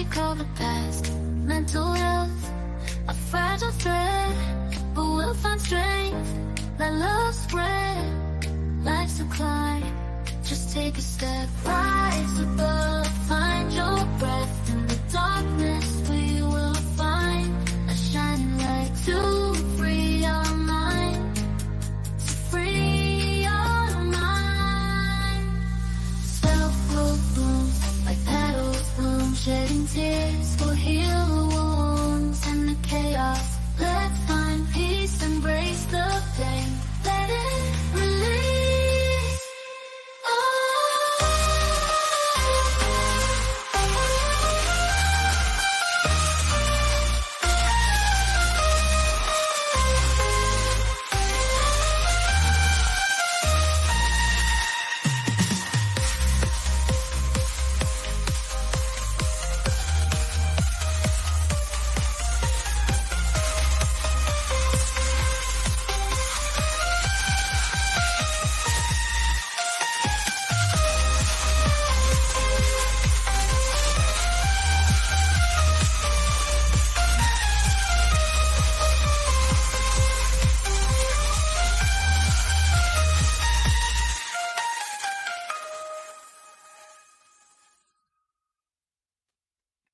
recall the past. Mental health, a fragile thread, but we'll find strength. Let love spread. Life's a climb, just take a step. Rise above, find your breath. In the darkness we will find a shining light to free our mind, to free our mind. Self-growth blooms like petals bloom, shedding tears will heal the wounds and the chaos. Let's find peace, embrace the pain, let it release.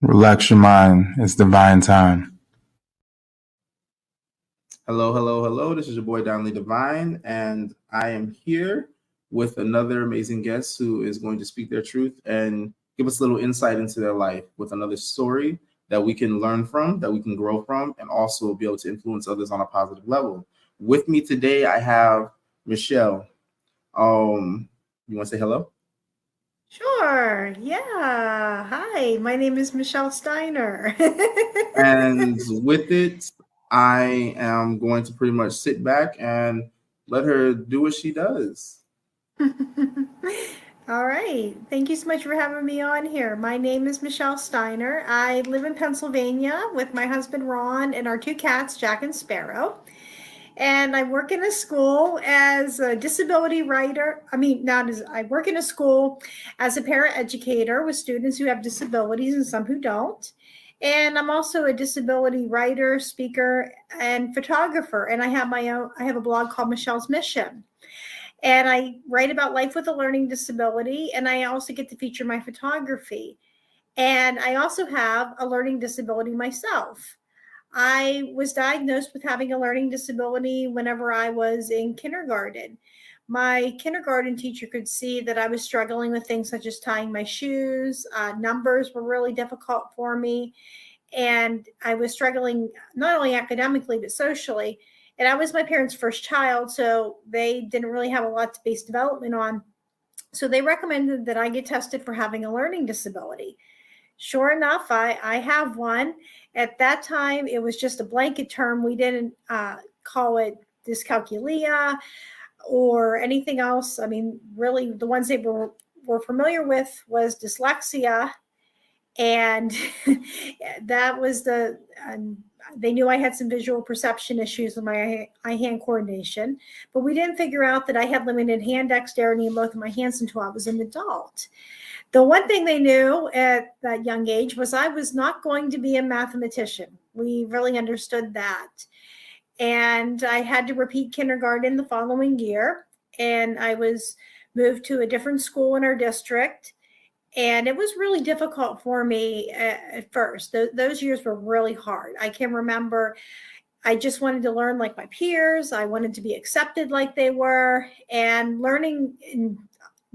Relax your mind. It's divine time. Hello, hello, hello. This is your boy Donley Divine, and I am here with another amazing guest who is going to speak their truth and give us a little insight into their life with another story that we can learn from, that we can grow from, and also be able to influence others on a positive level. With me today, I have Michelle. You want to say hello? Sure. Yeah. Hi, my name is Michelle Steiner. And with it, I am going to pretty much sit back and let her do what she does. All right. Thank you so much for having me on here. My name is Michelle Steiner. I live in Pennsylvania with my husband Ron and our two cats, Jack and Sparrow. And I work in a school as a disability writer. I work in a school as a paraeducator with students who have disabilities and some who don't. And I'm also a disability writer, speaker, and photographer. And I have a blog called Michelle's Mission. And I write about life with a learning disability. And I also get to feature my photography. And I also have a learning disability myself. I was diagnosed with having a learning disability whenever I was in kindergarten. My kindergarten teacher could see that I was struggling with things such as tying my shoes. Numbers were really difficult for me. And I was struggling not only academically, but socially. And I was my parents' first child, so they didn't really have a lot to base development on. So they recommended that I get tested for having a learning disability. Sure enough, I have one. At that time, it was just a blanket term. We didn't call it dyscalculia or anything else. I mean, really, the ones they were familiar with was dyslexia. And that was they knew I had some visual perception issues with my eye-hand coordination. But we didn't figure out that I had limited hand dexterity in both of my hands until I was an adult. The one thing they knew at that young age was I was not going to be a mathematician. We really understood that. And I had to repeat kindergarten the following year. And I was moved to a different school in our district. And it was really difficult for me at first. Those years were really hard. I can remember I just wanted to learn like my peers. I wanted to be accepted like they were. And learning and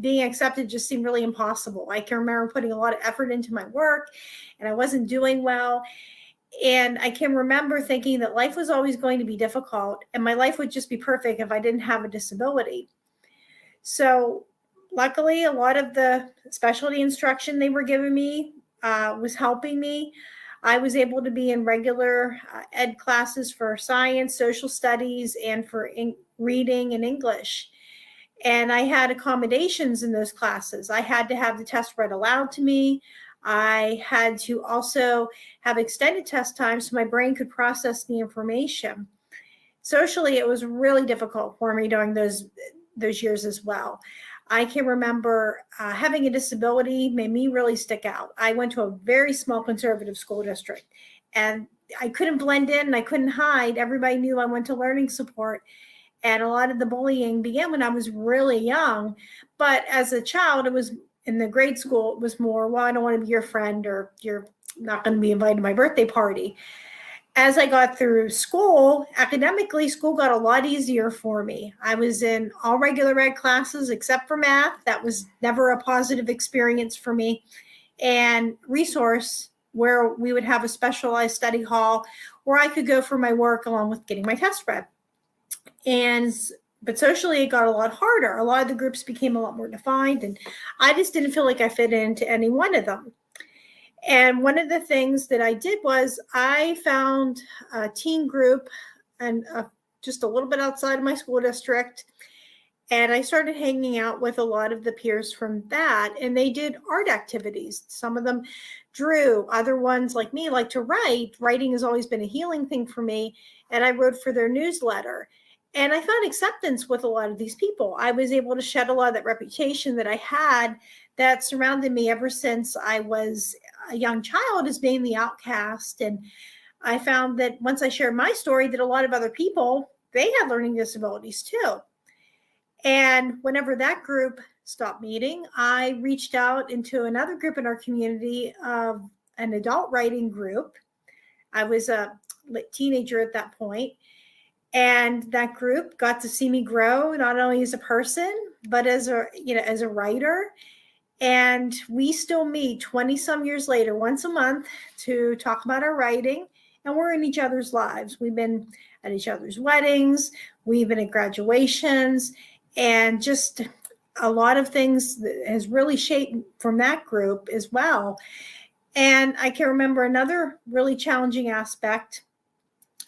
being accepted just seemed really impossible. I can remember putting a lot of effort into my work and I wasn't doing well. And I can remember thinking that life was always going to be difficult and my life would just be perfect if I didn't have a disability. So luckily, a lot of the specialty instruction they were giving me was helping me. I was able to be in regular ed classes for science, social studies, and for reading and English. And I had accommodations in those classes. I had to have the test read aloud to me. I had to also have extended test time so my brain could process the information. Socially, it was really difficult for me during those years as well. I can remember having a disability made me really stick out. I went to a very small conservative school district, and I couldn't blend in and I couldn't hide. Everybody knew I went to learning support. And a lot of the bullying began when I was really young. But as a child, it was in the grade school, it was more, well, I don't want to be your friend, or you're not going to be invited to my birthday party. As I got through school, academically, school got a lot easier for me. I was in all regular ed classes except for math. That was never a positive experience for me. And resource, where we would have a specialized study hall where I could go for my work along with getting my test read. But socially, it got a lot harder. A lot of the groups became a lot more defined, and I just didn't feel like I fit into any one of them. And one of the things that I did was I found a teen group and just a little bit outside of my school district. And I started hanging out with a lot of the peers from that. And they did art activities. Some of them drew. Other ones, like me, like to write. Writing has always been a healing thing for me. And I wrote for their newsletter. And I found acceptance with a lot of these people. I was able to shed a lot of that reputation that I had that surrounded me ever since I was a young child as being the outcast. And I found that once I shared my story, that a lot of other people, they had learning disabilities too. And whenever that group stopped meeting, I reached out into another group in our community of an adult writing group. I was a teenager at that point. And that group got to see me grow, not only as a person, but as a writer. And we still meet 20 some years later, once a month, to talk about our writing. And we're in each other's lives. We've been at each other's weddings. We've been at graduations, and just a lot of things that has really shaped from that group as well. And I can remember another really challenging aspect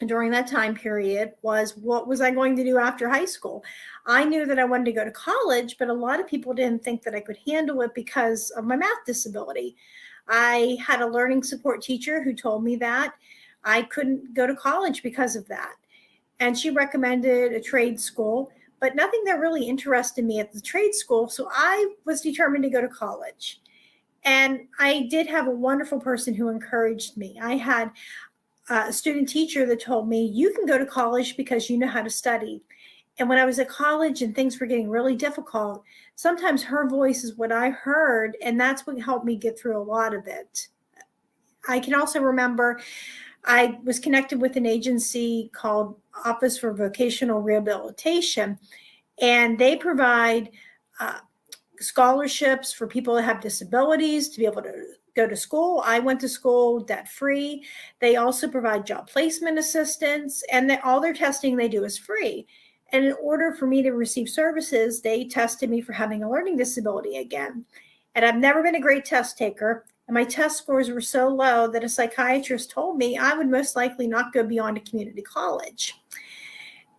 during that time period was, what was I going to do after high school? I knew that I wanted to go to college, but a lot of people didn't think that I could handle it because of my math disability. I had a learning support teacher who told me that I couldn't go to college because of that. And she recommended a trade school, but nothing that really interested me at the trade school. So I was determined to go to college. And I did have a wonderful person who encouraged me. I had a student teacher that told me, you can go to college because you know how to study. And when I was at college and things were getting really difficult, sometimes her voice is what I heard, and that's what helped me get through a lot of it. I can also remember I was connected with an agency called Office for Vocational Rehabilitation, and they provide scholarships for people that have disabilities to be able to go to school. I went to school debt-free. They also provide job placement assistance, and all their testing they do is free. And in order for me to receive services, they tested me for having a learning disability again. And I've never been a great test taker, and my test scores were so low that a psychiatrist told me I would most likely not go beyond a community college.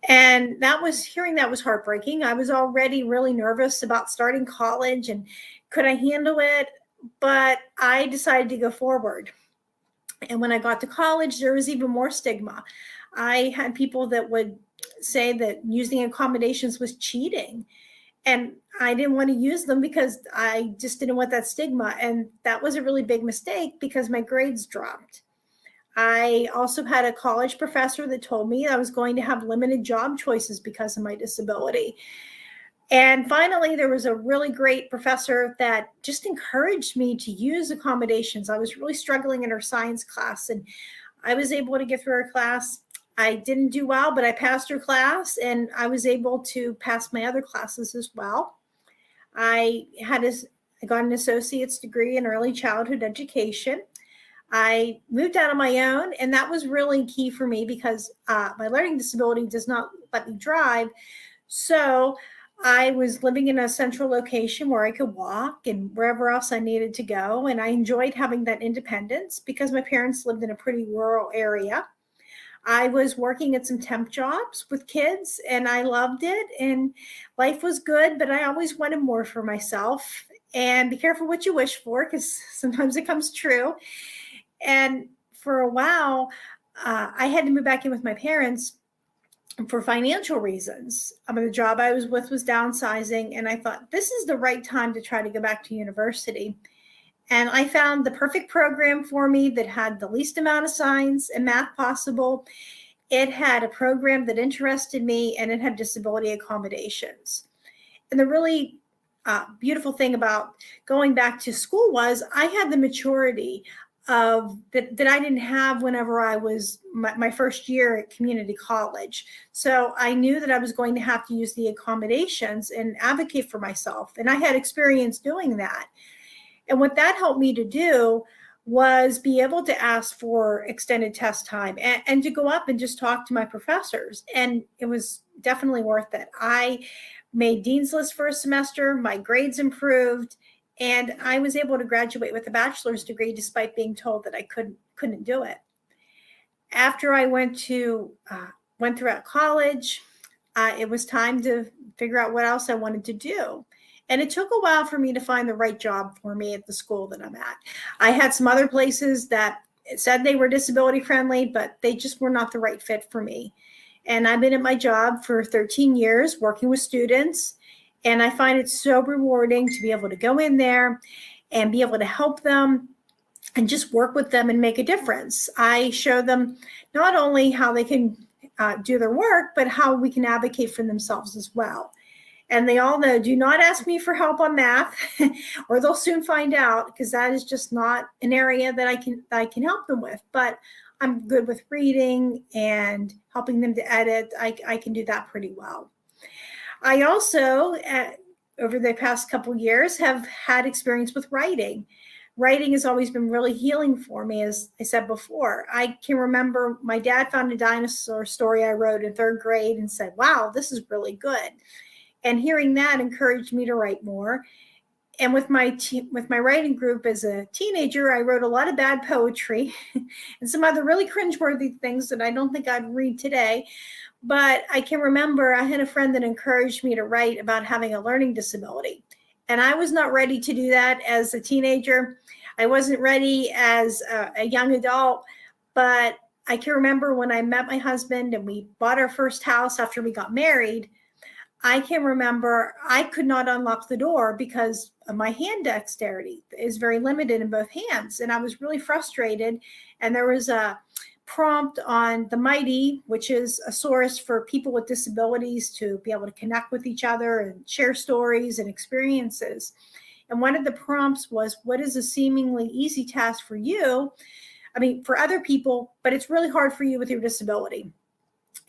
And hearing that was heartbreaking. I was already really nervous about starting college, and could I handle it? But I decided to go forward. And when I got to college, there was even more stigma. I had people that would say that using accommodations was cheating. And I didn't want to use them because I just didn't want that stigma. And that was a really big mistake because my grades dropped. I also had a college professor that told me I was going to have limited job choices because of my disability. And finally, there was a really great professor that just encouraged me to use accommodations. I was really struggling in her science class, and I was able to get through her class. I didn't do well, but I passed her class, and I was able to pass my other classes as well. I got an associate's degree in early childhood education. I moved out on my own, and that was really key for me because my learning disability does not let me drive. So I was living in a central location where I could walk and wherever else I needed to go. And I enjoyed having that independence because my parents lived in a pretty rural area. I was working at some temp jobs with kids, and I loved it, and life was good, but I always wanted more for myself. And be careful what you wish for, because sometimes it comes true. And for a while, I had to move back in with my parents. for financial reasons. The job I was with was downsizing, and I thought this is the right time to try to go back to university. And I found the perfect program for me that had the least amount of science and math possible. It had a program that interested me, and it had disability accommodations. And the really beautiful thing about going back to school was I had the maturity of that I didn't have whenever I was my first year at community college. So I knew that I was going to have to use the accommodations and advocate for myself. And I had experience doing that. And what that helped me to do was be able to ask for extended test time and to go up and just talk to my professors. And it was definitely worth it. I made Dean's List for a semester, my grades improved, and I was able to graduate with a bachelor's degree despite being told that I couldn't do it. After I went throughout college, it was time to figure out what else I wanted to do. And it took a while for me to find the right job for me at the school that I'm at. I had some other places that said they were disability friendly, but they just were not the right fit for me. And I've been at my job for 13 years working with students. And I find it so rewarding to be able to go in there and be able to help them and just work with them and make a difference. I show them not only how they can do their work, but how we can advocate for themselves as well. And they all know, do not ask me for help on math or they'll soon find out, because that is just not an area that I can help them with. But I'm good with reading and helping them to edit. I can do that pretty well. I also, over the past couple of years, have had experience with writing. Writing has always been really healing for me, as I said before. I can remember my dad found a dinosaur story I wrote in 3rd grade and said, wow, this is really good. And hearing that encouraged me to write more. And with my writing group as a teenager, I wrote a lot of bad poetry and some other really cringeworthy things that I don't think I'd read today. But I can remember I had a friend that encouraged me to write about having a learning disability. And I was not ready to do that as a teenager. I wasn't ready as a young adult. But I can remember when I met my husband and we bought our first house after we got married, I can remember I could not unlock the door because my hand dexterity is very limited in both hands. And I was really frustrated. And there was a prompt on the Mighty, which is a source for people with disabilities to be able to connect with each other and share stories and experiences. And one of the prompts was, what is a seemingly easy task for you? I mean, for other people, but it's really hard for you with your disability.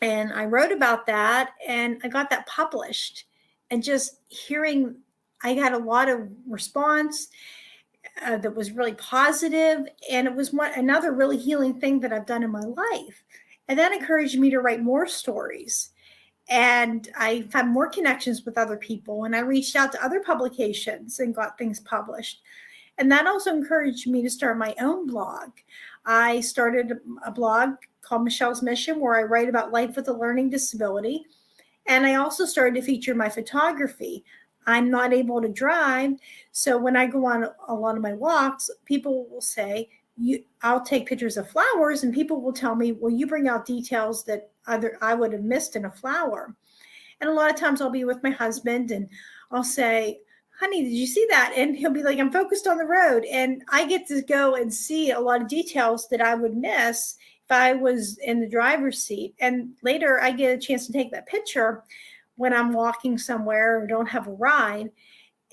And I wrote about that and I got that published. And just hearing, I got a lot of response that was really positive. And it was another really healing thing that I've done in my life. And that encouraged me to write more stories. And I had more connections with other people. And I reached out to other publications and got things published. And that also encouraged me to start my own blog. I started a blog called Michelle's Mission, where I write about life with a learning disability. And I also started to feature my photography. I'm not able to drive. So when I go on a lot of my walks, people will say, I'll take pictures of flowers, and people will tell me, well, you bring out details that I would have missed in a flower. And a lot of times I'll be with my husband and I'll say, honey, did you see that? And he'll be like, I'm focused on the road. And I get to go and see a lot of details that I would miss if I was in the driver's seat. And later I get a chance to take that picture when I'm walking somewhere or don't have a ride.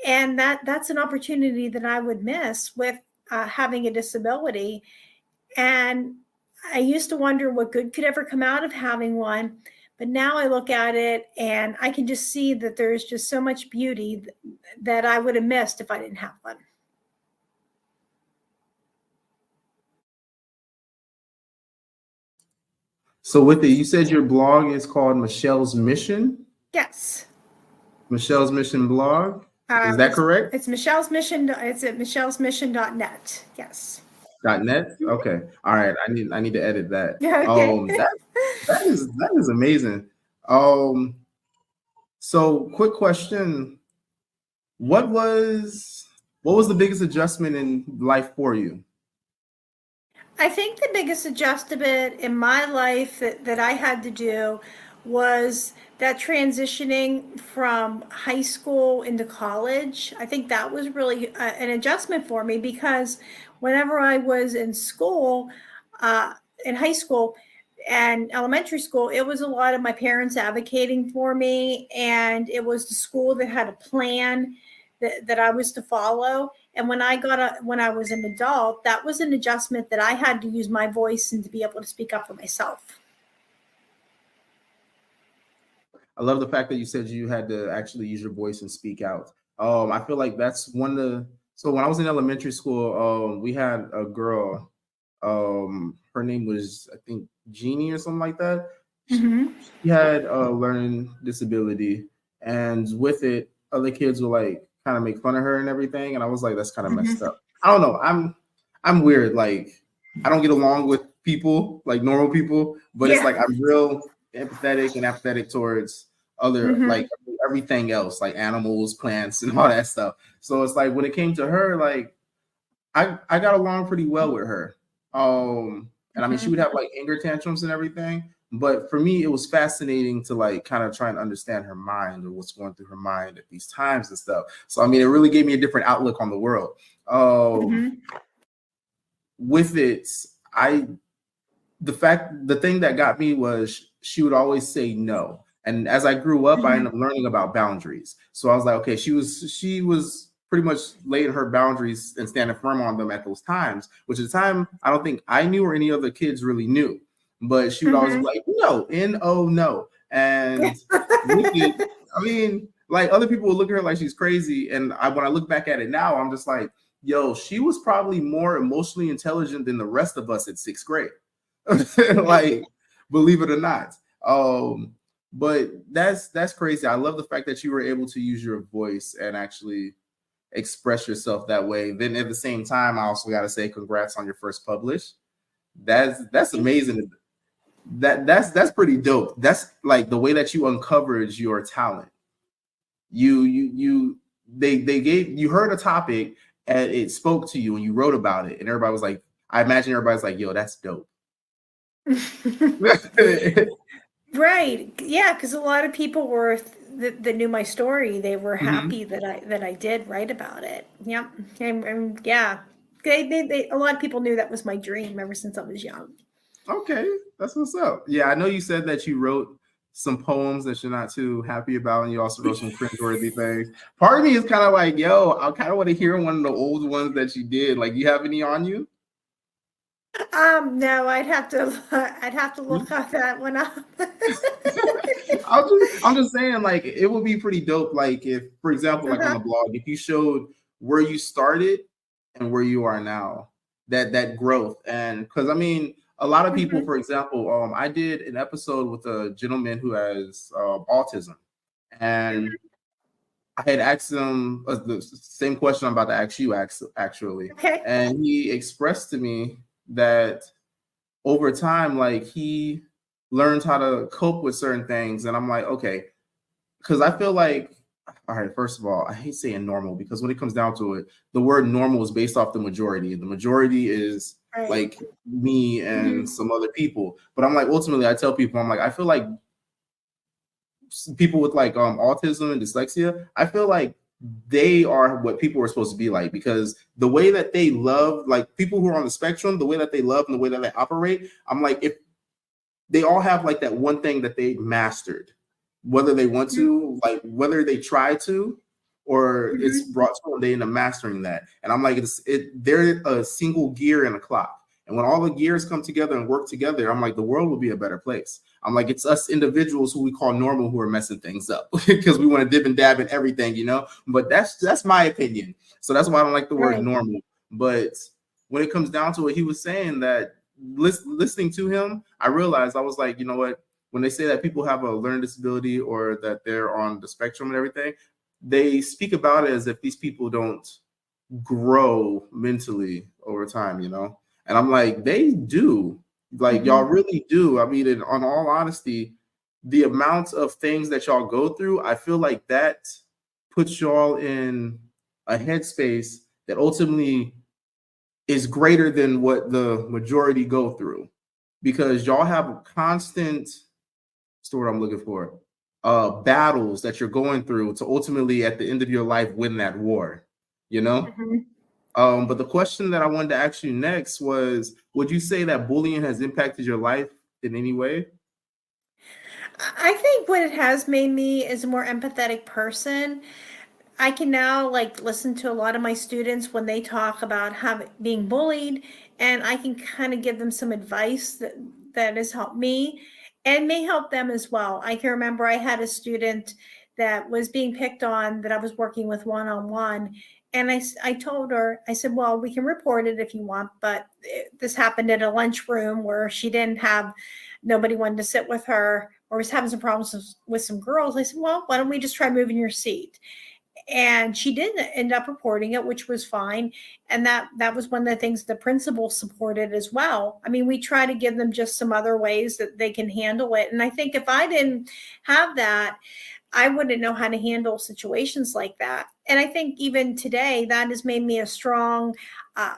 And that's an opportunity that I would miss with having a disability. And I used to wonder what good could ever come out of having one. But now I look at it and I can just see that there's just so much beauty that I would have missed if I didn't have one. So with it, you said your blog is called Michelle's Mission? Yes. Michelle's Mission blog? Is that correct? It's Michelle's Mission. It's at michellesmission.net. Yes. .net? Okay. All right. I need to edit that. Okay. That is amazing. So quick question. What was the biggest adjustment in life for you? I think the biggest adjustment in my life that I had to do was that transitioning from high school into college. I think that was really an adjustment for me, because whenever I was in school, uh, in high school and elementary school, it was a lot of my parents advocating for me, and it was the school that had a plan that I was to follow. And when I was an adult, that was an adjustment that I had to use my voice and to be able to speak up for myself. I love the fact that you said you had to actually use your voice and speak out. I feel like that's one of the. So when I was in elementary school, we had a girl. Her name was, I think, Jeannie or something like that. Mm-hmm. She had a learning disability, and with it, other kids would like kind of make fun of her and everything. And I was like, that's kind of messed Mm-hmm. up. I don't know. I'm weird. Like I don't get along with people like normal people, but it's Yeah. like I'm real empathetic and apathetic towards other Mm-hmm. like everything else, like animals, plants, and all that stuff. So it's like when it came to her, like I got along pretty well with her. And I mean, she Mm-hmm. would have like anger tantrums and everything. But for me, it was fascinating to like kind of try and understand her mind or what's going through her mind at these times and stuff. So I mean, it really gave me a different outlook on the world. Um, Mm-hmm. with it, I the thing that got me was she would always say no. And as I grew up, I ended up learning about boundaries. So I was like, okay, she was pretty much laying her boundaries and standing firm on them at those times, which at the time I don't think I knew or any other kids really knew. But she would always be Mm-hmm. like, no, no, no. And with it, I mean, like other people would look at her like she's crazy. And when I look back at it now, I'm just like, yo, she was probably more emotionally intelligent than the rest of us at sixth grade. Like, believe it or not. Um, but that's crazy. I love the fact that you were able to use your voice and actually express yourself that way. Then at the same time, I also got to say congrats on your first publish. That's Thank you. amazing. That's pretty dope. That's like the way that you uncovered your talent. You they gave you heard a topic and it spoke to you and you wrote about it and everybody was like, I imagine everybody's like, yo, that's dope. Right. Yeah, because a lot of people were that knew my story. They were Mhm. happy that I did write about it. Yep. And yeah, a lot of people knew that was my dream ever since I was young. Okay, that's what's up. Yeah, I know you said that you wrote some poems that you're not too happy about, and you also wrote some cringeworthy things. Part of me is kind of like, yo, I kind of want to hear one of the old ones that you did. Like, you have any on you? No, I'd have to look up that one up. I'm just saying, like, it would be pretty dope. Like, if, for example, like on Uh-huh. the blog, if you showed where you started and where you are now, that growth, and because I mean, a lot of people, Mhm. for example, I did an episode with a gentleman who has autism, and Mhm. I had asked him the same question I'm about to ask you, actually, Okay. and he expressed to me that over time, like he learns how to cope with certain things, and I'm like, okay, because I feel like, all right, first of all, I hate saying normal because when it comes down to it, the word normal is based off the majority. The majority is Right. like me and Mhm. some other people. But I'm like, ultimately, I tell people, I'm like, I feel like people with like autism and dyslexia, I feel like they are what people are supposed to be like because the way that they love, like people who are on the spectrum, the way that they love and the way that they operate, I'm like, if they all have like that one thing that they mastered, whether they want Mhm. to, like whether they try to, or it's Mhm. brought to them, they end up mastering that. And I'm like, they're a single gear in a clock. And when all the gears come together and work together, I'm like, the world will be a better place. I'm like, it's us individuals who we call normal who are messing things up because we want to dip and dab in everything, you know. But that's my opinion. So that's why I don't like the word Right. normal. But when it comes down to it, he was saying that listening to him, I realized I was like, you know what? When they say that people have a learning disability or that they're on the spectrum and everything, they speak about it as if these people don't grow mentally over time, you know? And I'm like, they do. Like, y'all Mhm. really do. I mean, on all honesty, the amount of things that y'all go through, I feel like that puts y'all in a headspace that ultimately is greater than what the majority go through because y'all have constant what's the word I'm looking for? Battles that you're going through to ultimately at the end of your life win that war, you know? But the question that I wanted to ask you next was, would you say that bullying has impacted your life in any way? I think what it has made me is a more empathetic person. I can now like listen to a lot of my students when they talk about being bullied, and I can kind of give them some advice that has helped me and may help them as well. I can remember I had a student that was being picked on that I was working with one-on-one. And I told her, I said, well, we can report it if you want, but this happened at a lunchroom where she didn't have, nobody wanted to sit with her or was having some problems with some girls. I said, well, why don't we just try moving your seat? And she did end up reporting it, which was fine. And that was one of the things the principal supported as well. I mean, we try to give them just some other ways that they can handle it. And I think if I didn't have that, I wouldn't know how to handle situations like that. And I think even today, that has made me a strong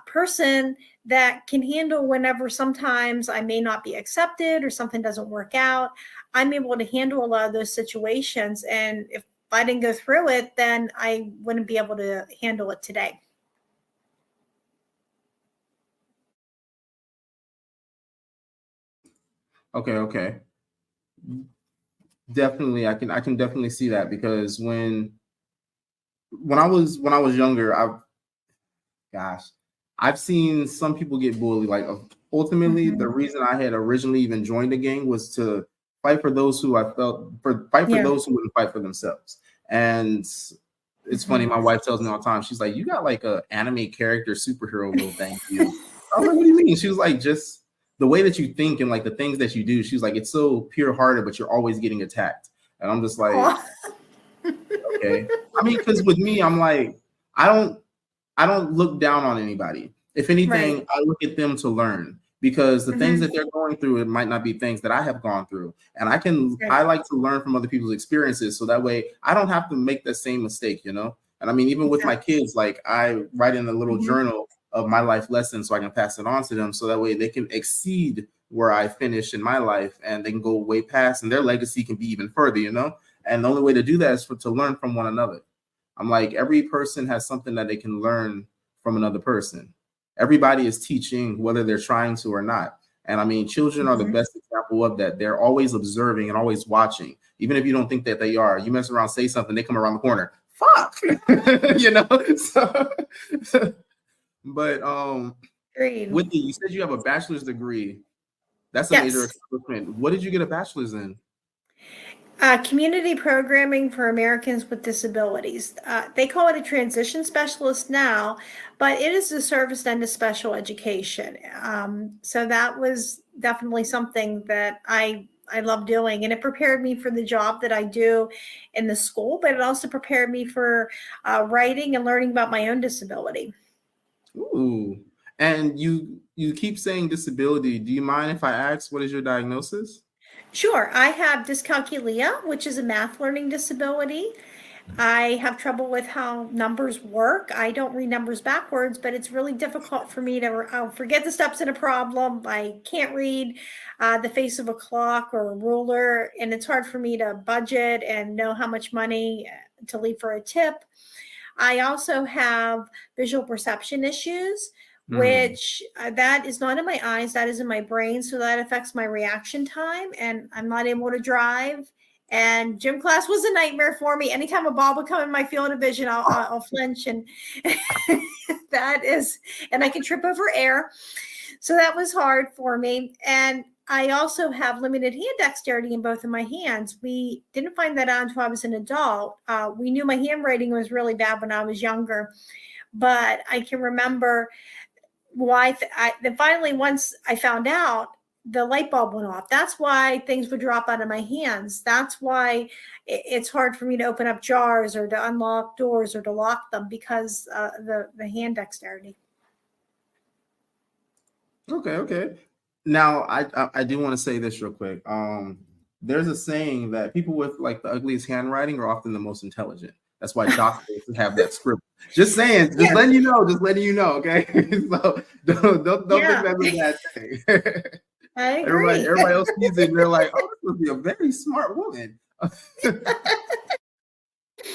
person that can handle whenever sometimes I may not be accepted or something doesn't work out. I'm able to handle a lot of those situations. And if I didn't go through it, then I wouldn't be able to handle it today. Okay. Definitely, I can definitely see that, because when I was younger, I've seen some people get bullied. Like ultimately, the reason I had originally even joined the gang was to fight for those who those who wouldn't fight for themselves. And it's funny, my wife tells me all the time, she's like, you got like a anime character superhero little thing to you. I was like, what do you mean? She was like, just the way that you think and like the things that you do. She was like, it's so pure hearted, but you're always getting attacked. And I'm just like, okay. I mean, because with me, I'm like, I don't look down on anybody. If anything, I look at them to learn, because the things that they're going through, it might not be things that I have gone through. And I like to learn from other people's experiences, so that way I don't have to make the same mistake, you know? And I mean, even with my kids, like I write in a little journal of my life lessons so I can pass it on to them, so that way they can exceed where I finish in my life and they can go way past, and their legacy can be even further, you know? And the only way to do that is to learn from one another. I'm like, every person has something that they can learn from another person. Everybody is teaching, whether they're trying to or not. And I mean, children are the best example of that. They're always observing and always watching, even if you don't think that they are. You mess around, say something, they come around the corner. Fuck, you know. So, but you said you have a bachelor's degree. That's a major accomplishment. What did you get a bachelor's in? Community programming for Americans with disabilities. They call it a transition specialist now, but it is a service end to special education. So that was definitely something that I love doing, and it prepared me for the job that I do in the school, but it also prepared me for writing and learning about my own disability. Ooh, and you keep saying disability. Do you mind if I ask, what is your diagnosis? Sure. I have dyscalculia, which is a math learning disability. I have trouble with how numbers work. I don't read numbers backwards, but it's really difficult for me to forget the steps in a problem. I can't read the face of a clock or a ruler, and it's hard for me to budget and know how much money to leave for a tip. I also have visual perception issues, which that is not in my eyes, that is in my brain. So that affects my reaction time, and I'm not able to drive. And gym class was a nightmare for me. Anytime a ball would come in my field of vision, I'll flinch, and and I can trip over air. So that was hard for me. And I also have limited hand dexterity in both of my hands. We didn't find that out until I was an adult. We knew my handwriting was really bad when I was younger, but I can remember then finally, once I found out, the light bulb went off. That's why things would drop out of my hands. That's why it's hard for me to open up jars or to unlock doors or to lock them, because the hand dexterity. Okay. Now, I do want to say this real quick. There's a saying that people with like the ugliest handwriting are often the most intelligent. That's why doctors have that script. Just saying, letting you know, okay? So don't think that's a bad thing. I Everybody, agree. everybody else sees it and they're like, oh, this must be a very smart woman.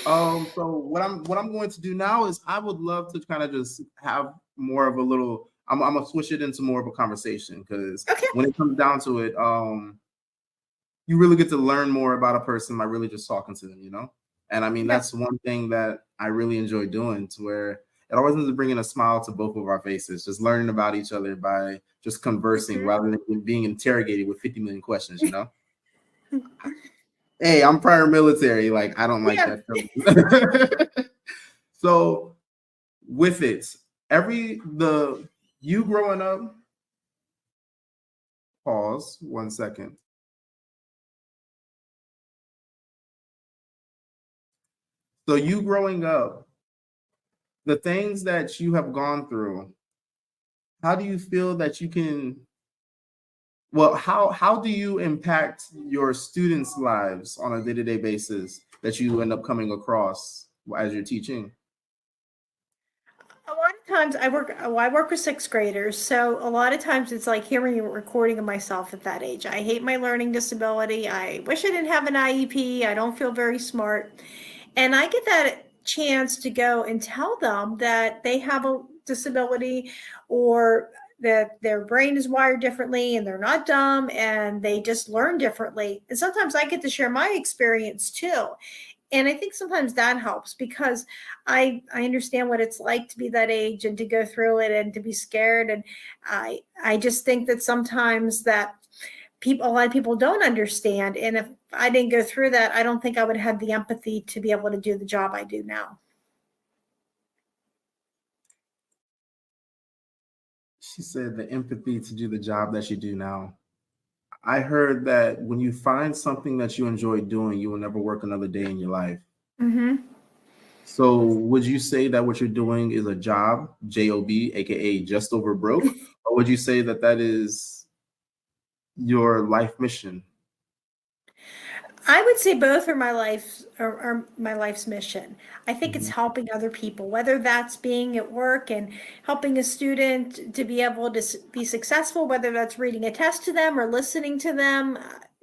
So what I'm going to do now is I would love to kind of just have more of a little. I'm gonna switch it into more of a conversation because Okay. when it comes down to it, you really get to learn more about a person by really just talking to them, you know. And I mean Yeah. that's one thing that I really enjoy doing, to where it always ends up bringing a smile to both of our faces, just learning about each other by just conversing Mhm. rather than being interrogated with 50 million questions, you know. Hey, I'm prior military. Like, I don't like Yeah. that feeling. So with it, you growing up, pause 1 second. So you growing up, the things that you have gone through, how do you feel that you can, well, how do you impact your students' lives on a day-to-day basis that you end up coming across as you're teaching? A lot of times I work with sixth graders, so a lot of times it's like hearing a recording of myself at that age. I hate my learning disability. I wish I didn't have an IEP. I don't feel very smart. And I get that chance to go and tell them that they have a disability or that their brain is wired differently and they're not dumb and they just learn differently. And sometimes I get to share my experience too. And I think sometimes that helps because I understand what it's like to be that age and to go through it and to be scared. And I just think that sometimes that a lot of people don't understand. And if I didn't go through that, I don't think I would have the empathy to be able to do the job I do now. She said the empathy to do the job that you do now. I heard that when you find something that you enjoy doing, you will never work another day in your life. Mm-hmm. So, would you say that what you're doing is a job, job, aka just over broke, or would you say that that is your life mission? I would say both are my life's mission. I think it's Mhm. helping other people, whether that's being at work and helping a student to be able to be successful, whether that's reading a test to them or listening to them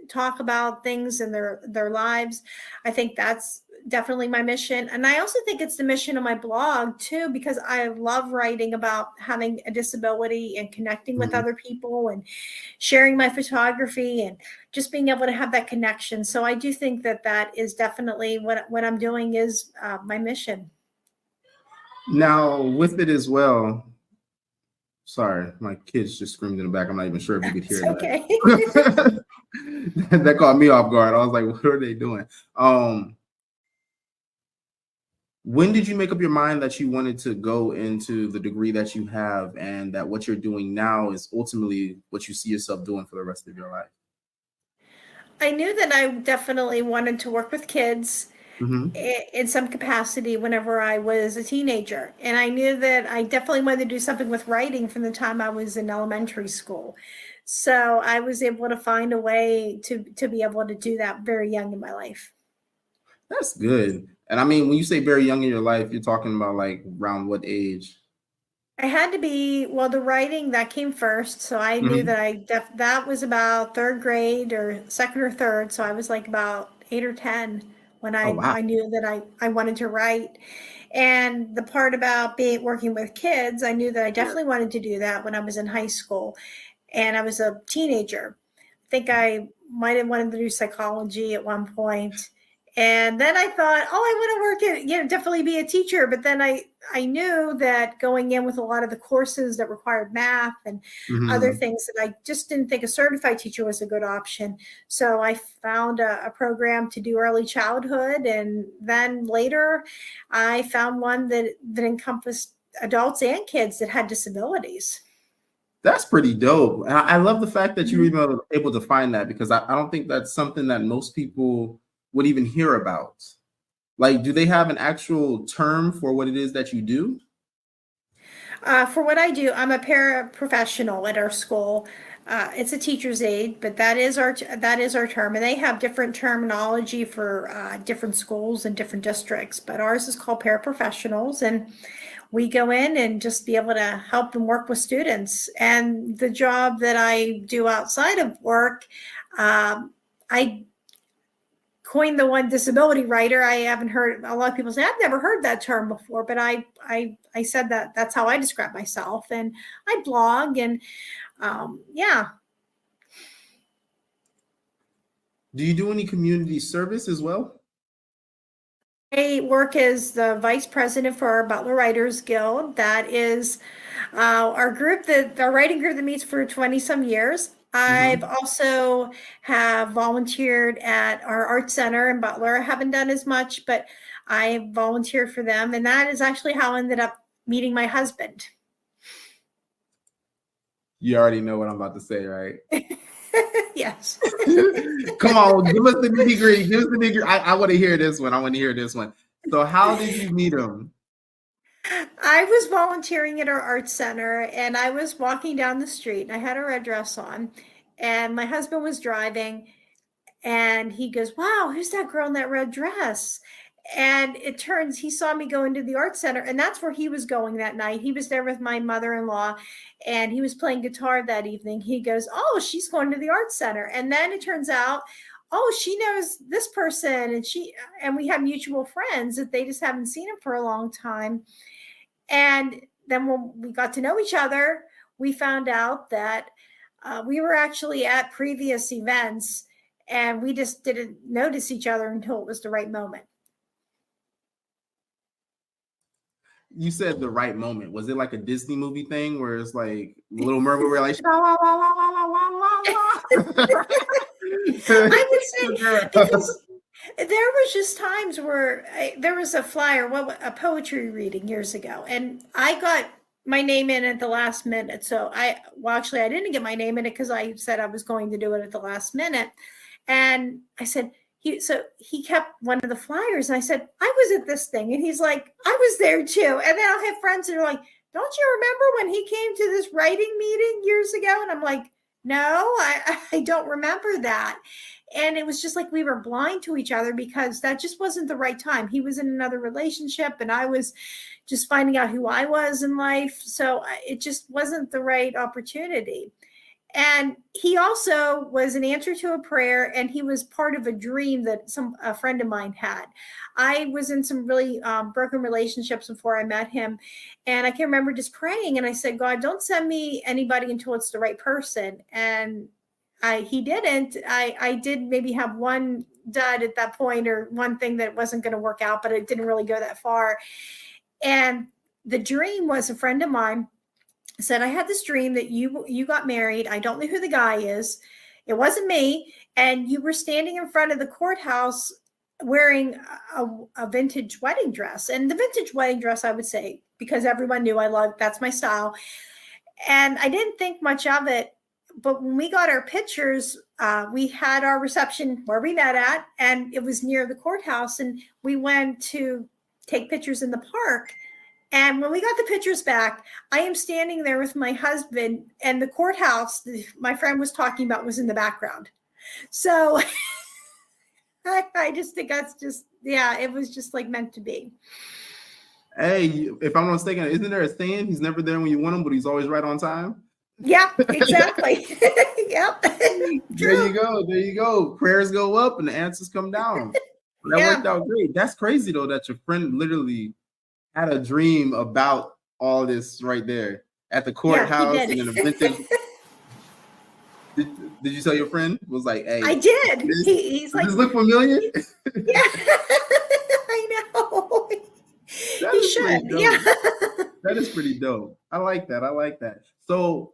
talk about things in their lives. I think that's definitely my mission. And I also think it's the mission of my blog too, because I love writing about having a disability and connecting with Mhm. other people and sharing my photography and just being able to have that connection. So I do think that that is definitely what I'm doing is my mission. Now, with it as well, sorry, my kids just screamed in the back. I'm not even sure if you could It's hear okay. that. That caught me off guard. I was like, what are they doing? When did you make up your mind that you wanted to go into the degree that you have and that what you're doing now is ultimately what you see yourself doing for the rest of your life? I knew that I definitely wanted to work with kids Hmm. in some capacity whenever I was a teenager. And I knew that I definitely wanted to do something with writing from the time I was in elementary school. So I was able to find a way to be able to do that very young in my life. That's good. And I mean, when you say very young in your life, you're talking about like around what age? I had to be, well, the writing that came first. So I knew Hmm. that that was about third grade or second or third. So I was like about 8 or 10 when Oh, wow. I knew that I wanted to write. And the part about being working with kids, I knew that I Yeah. definitely wanted to do that when I was in high school and I was a teenager. I think I might have wanted to do psychology at one point. And then I thought, oh, I want to work at, definitely be a teacher. But then I knew that going in with a lot of the courses that required math and other Hmm. things that I just didn't think a certified teacher was a good option. So I found a program to do early childhood. And then later I found one that encompassed adults and kids that had disabilities. That's pretty dope. And I love the fact that you were Mhm. even able to find that because I don't think that's something that most people would even hear about. Like, do they have an actual term for what it is that you do? For what I do, I'm a paraprofessional at our school. It's a teacher's aide, but that is our term, and they have different terminology for different schools and different districts. But ours is called paraprofessionals, and we go in and just be able to help and work with students. And the job that I do outside of work, I coined the one disability writer. I haven't heard a lot of people say, I've never heard that term before, but I said that that's how I describe myself. And I blog and yeah. Do you do any community service as well? I work as the vice president for our Butler Writers Guild. That is our writing group that meets for 20 some years. I've also have volunteered at our art center in Butler. I haven't done as much, but I volunteered for them. And that is actually how I ended up meeting my husband. You already know what I'm about to say, right? Yes. Come on, give us the nitty gritty. Give us the nitty gritty. I want to hear this one. I want to hear this one. So how did you meet him? I was volunteering at our art center and I was walking down the street and I had a red dress on and my husband was driving and he goes, wow, who's that girl in that red dress? And it turns, he saw me go into the art center and that's where he was going that night. He was there with my mother-in-law and he was playing guitar that evening. He goes, oh, she's going to the art center. And then it turns out, oh, she knows this person and we have mutual friends that they just haven't seen him for a long time. And then when we got to know each other, we found out that we were actually at previous events and we just didn't notice each other until it was the right moment. You said the right moment. Was it like a Disney movie thing where it's like Little Mermaid relationship? I would say because there was just times where there was a flyer, a poetry reading years ago, and I got my name in at the last minute. So actually I didn't get my name in it because I said I was going to do it at the last minute. And I said, he kept one of the flyers and I said, I was at this thing. And he's like, I was there too. And then I'll have friends that are like, don't you remember when he came to this writing meeting years ago? And I'm like, no, I don't remember that. And it was just like we were blind to each other because that just wasn't the right time. He was in another relationship and I was just finding out who I was in life. So it just wasn't the right opportunity. And he also was an answer to a prayer, and he was part of a dream that a friend of mine had. I was in some really broken relationships before I met him, and I can remember just praying, and I said, God, don't send me anybody until it's the right person. And he didn't. I did maybe have one dud at that point, or one thing that wasn't going to work out, but it didn't really go that far. And the dream was a friend of mine said, I had this dream that you got married. I don't know who the guy is. It wasn't me. And you were standing in front of the courthouse wearing a vintage wedding dress. And the vintage wedding dress, I would say, because everyone knew that's my style. And I didn't think much of it. But when we got our pictures, we had our reception where we met at, and it was near the courthouse. And we went to take pictures in the park. And when we got the pictures back, I am standing there with my husband, and the courthouse my friend was talking about was in the background. So I just think that's just, yeah, it was just like meant to be. Hey, if I'm not mistaken, isn't there a saying, he's never there when you want him, but he's always right on time? Yeah, exactly. Yep. There you go. There you go. Prayers go up and the answers come down. That worked out great. That's crazy, though, that your friend literally had a dream about all this right there at the courthouse and in a vintage. Did you tell your friend? Was like, hey, I did. He's like, does this look familiar? Yeah, I know. He should. Yeah. That is pretty dope. I like that. I like that. So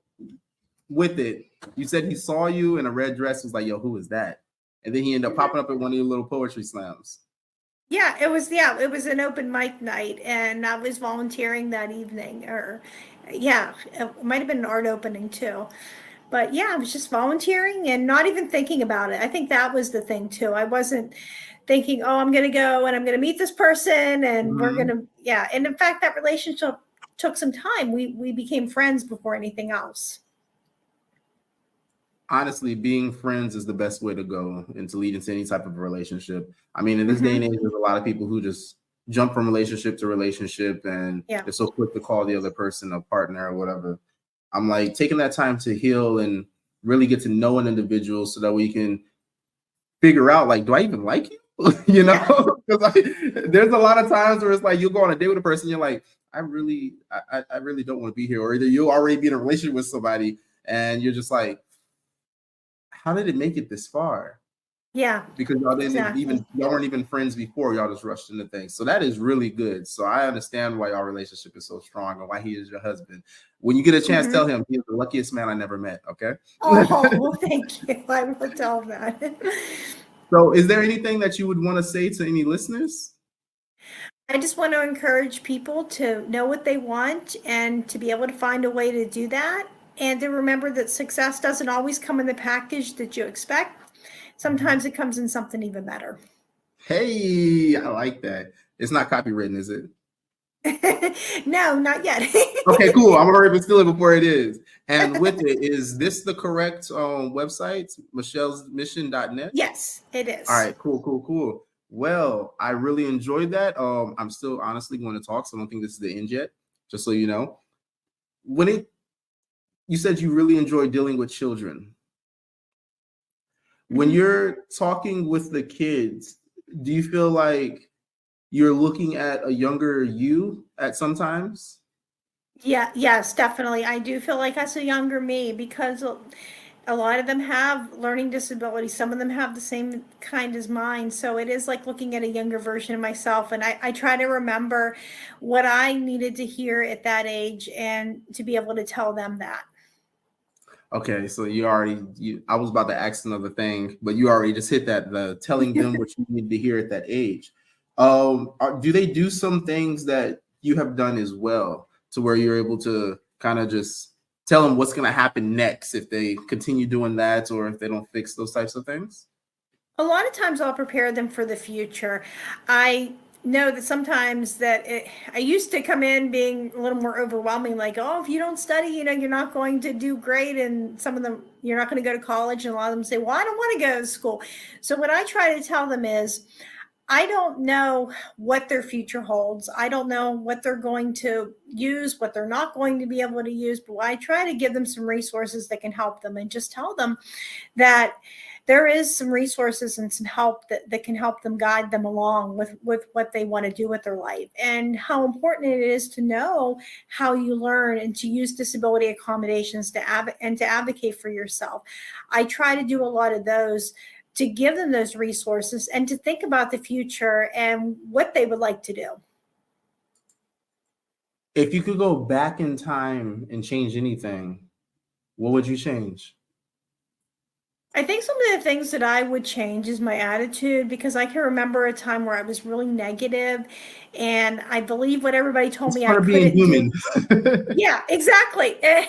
with it, you said he saw you in a red dress, was like, yo, who is that? And then he ended up popping up at one of your little poetry slams. Yeah, it was an open mic night, and I was volunteering that evening, it might have been an art opening too. But yeah, I was just volunteering and not even thinking about it. I think that was the thing too. I wasn't thinking, oh, I'm going to go and I'm going to meet this person and we're going to, And in fact, that relationship took some time. We became friends before anything else. Honestly, being friends is the best way to go and to lead into any type of relationship. I mean, in this day and age, there's a lot of people who just jump from relationship to relationship and Yeah. they're so quick to call the other person a partner or whatever. I'm like taking that time to heal and really get to know an individual so that we can figure out, like, do I even like you? You know, because there's a lot of times where it's like you'll go on a date with a person, you're like, I really don't want to be here, or either you'll already be in a relationship with somebody and you're just like, how did it make it this far? Yeah. Because y'all didn't Exactly. y'all weren't even friends before, y'all just rushed into things. So that is really good. So I understand why y'all relationship is so strong and why he is your husband. When you get a chance, tell him he's the luckiest man I never met. Okay. Oh, well, thank you. I will tell that. So is there anything that you would want to say to any listeners? I just want to encourage people to know what they want and to be able to find a way to do that. And to remember that success doesn't always come in the package that you expect. Sometimes it comes in something even better. Hey, I like that. It's not copywritten, is it? No, not yet. Okay, cool. I'm already steal it before it is. And with it, is this the correct website? michellesmission.net? Yes, it is. All right, cool. Well, I really enjoyed that. I'm still honestly going to talk, so I don't think this is the end yet, just so you know. You said you really enjoy dealing with children. When you're talking with the kids, do you feel like you're looking at a younger you at sometimes? Yeah, yes, definitely. I do feel like that's a younger me because a lot of them have learning disabilities. Some of them have the same kind as mine. So it is like looking at a younger version of myself. And I try to remember what I needed to hear at that age and to be able to tell them that. Okay, so I was about to ask another thing, but you already just hit that, the telling them what you need to hear at that age. Do they do some things that you have done as well to where you're able to kind of just tell them what's going to happen next if they continue doing that or if they don't fix those types of things? A lot of times I'll prepare them for the future. I know that sometimes I used to come in being a little more overwhelming, like, oh, if you don't study, you're not going to do great. And some of them, you're not going to go to college. And a lot of them say, well, I don't want to go to school. So what I try to tell them is, I don't know what their future holds. I don't know what they're going to use, what they're not going to be able to use, but I try to give them some resources that can help them and just tell them that there is some resources and some help that can help them guide them along with what they want to do with their life, and how important it is to know how you learn and to use disability accommodations to advocate for yourself. I try to do a lot of those to give them those resources and to think about the future and what they would like to do. If you could go back in time and change anything, what would you change? I think some of the things that I would change is my attitude, because I can remember a time where I was really negative and I believe what everybody told It's me I part of being couldn't do. human. Yeah, exactly. And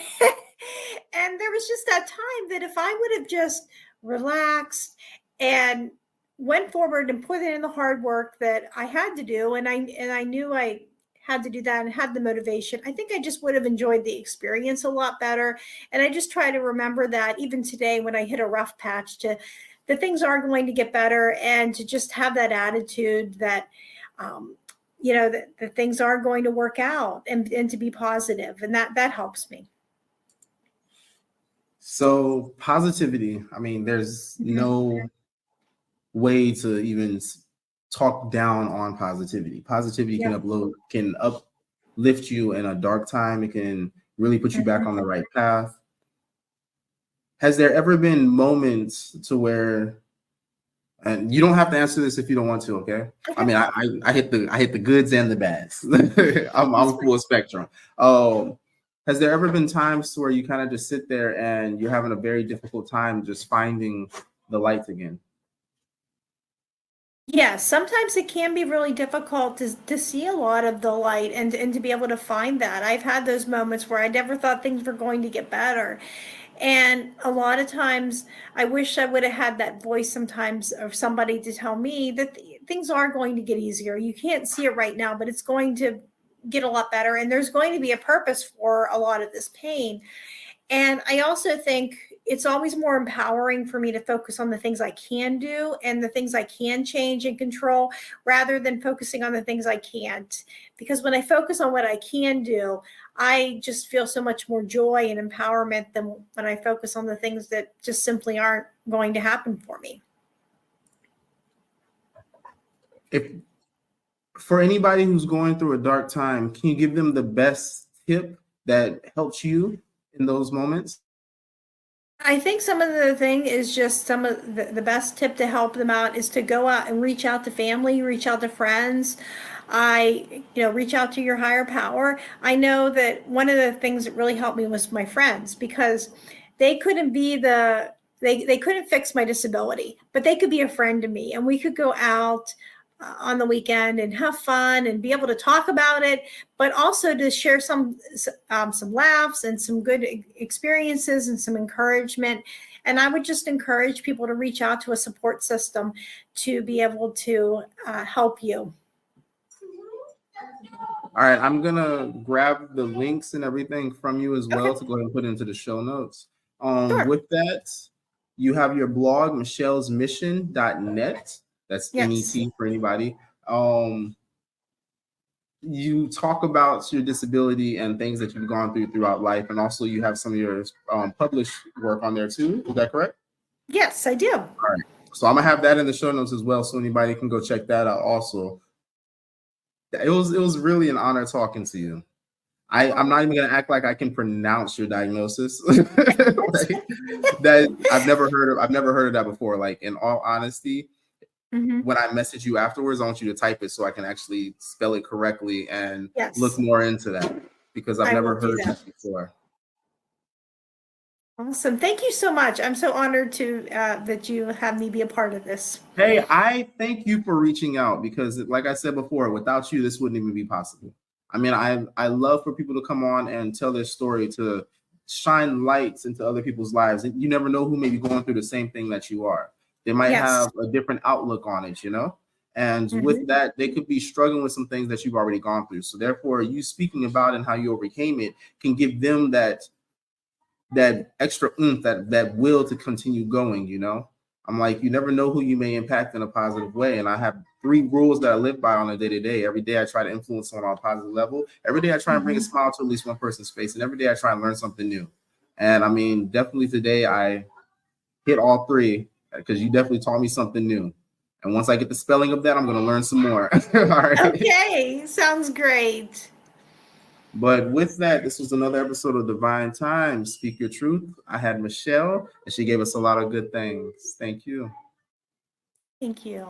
there was just that time that if I would have just relaxed and went forward and put in the hard work that I had to do, and I knew I had to do that and had the motivation, I think I just would have enjoyed the experience a lot better. And I just try to remember that even today when I hit a rough patch, that things are going to get better, and to just have that attitude that that things are going to work out, and to be positive, and that helps me. So positivity, I mean, there's no way to even talk down on positivity. Positivity Yeah. can uplift you in a dark time. It can really put you back on the right path. Has there ever been moments to where, and you don't have to answer this if you don't want to, okay? I mean, I hit the goods and the bads. I'm full spectrum. Has there ever been times where you kind of just sit there and you're having a very difficult time just finding the light again? Yeah, sometimes it can be really difficult to see a lot of the light, and to be able to find that. I've had those moments where I never thought things were going to get better. And a lot of times I wish I would have had that voice sometimes, of somebody to tell me that things are going to get easier. You can't see it right now, but it's going to get a lot better. And there's going to be a purpose for a lot of this pain. And I also think it's always more empowering for me to focus on the things I can do and the things I can change and control rather than focusing on the things I can't. Because when I focus on what I can do, I just feel so much more joy and empowerment than when I focus on the things that just simply aren't going to happen for me. If for anybody who's going through a dark time, can you give them the best tip that helps you in those moments? I think some of the thing is just some of the best tip to help them out is to go out and reach out to family, reach out to friends. Reach out to your higher power. I know that one of the things that really helped me was my friends because they couldn't be they couldn't fix my disability, but they could be a friend to me and we could go out on the weekend and have fun and be able to talk about it, but also to share some laughs and some good experiences and some encouragement. And I would just encourage people to reach out to a support system to be able to help you. All right, I'm gonna grab the links and everything from you as well Okay. to go ahead and put into the show notes. Sure. With that, you have your blog, michellesmission.net. That's Yes. NET for anybody. You talk about your disability and things that you've gone through throughout life, and also you have some of your published work on there too. Is that correct? Yes, I do. All right. So I'm gonna have that in the show notes as well, so anybody can go check that out also. It was really an honor talking to you. I'm not even gonna act like I can pronounce your diagnosis. That I've never heard of that before. Like, in all honesty, when I message you afterwards, I want you to type it so I can actually spell it correctly and look more into that because I've never heard that before. Awesome. Thank you so much. I'm so honored to that you have me be a part of this. Hey, I thank you for reaching out because, like I said before, without you, this wouldn't even be possible. I mean, I love for people to come on and tell their story, to shine lights into other people's lives. And you never know who may be going through the same thing that you are. They might have a different outlook on it, And with that, they could be struggling with some things that you've already gone through. So therefore, you speaking about it and how you overcame it can give them that extra oomph, that will to continue going, I'm like, you never know who you may impact in a positive way. And I have 3 rules that I live by on a day-to-day. Every day I try to influence someone on a positive level. Every day I try and bring a smile to at least one person's face. And every day I try and learn something new. And I mean, definitely today I hit all 3 because you definitely taught me something new. And once I get the spelling of that, I'm going to learn some more. All right. Okay. Sounds great. But with that, this was another episode of Divine Time. Speak Your Truth. I had Michelle, and she gave us a lot of good things. Thank you. Thank you.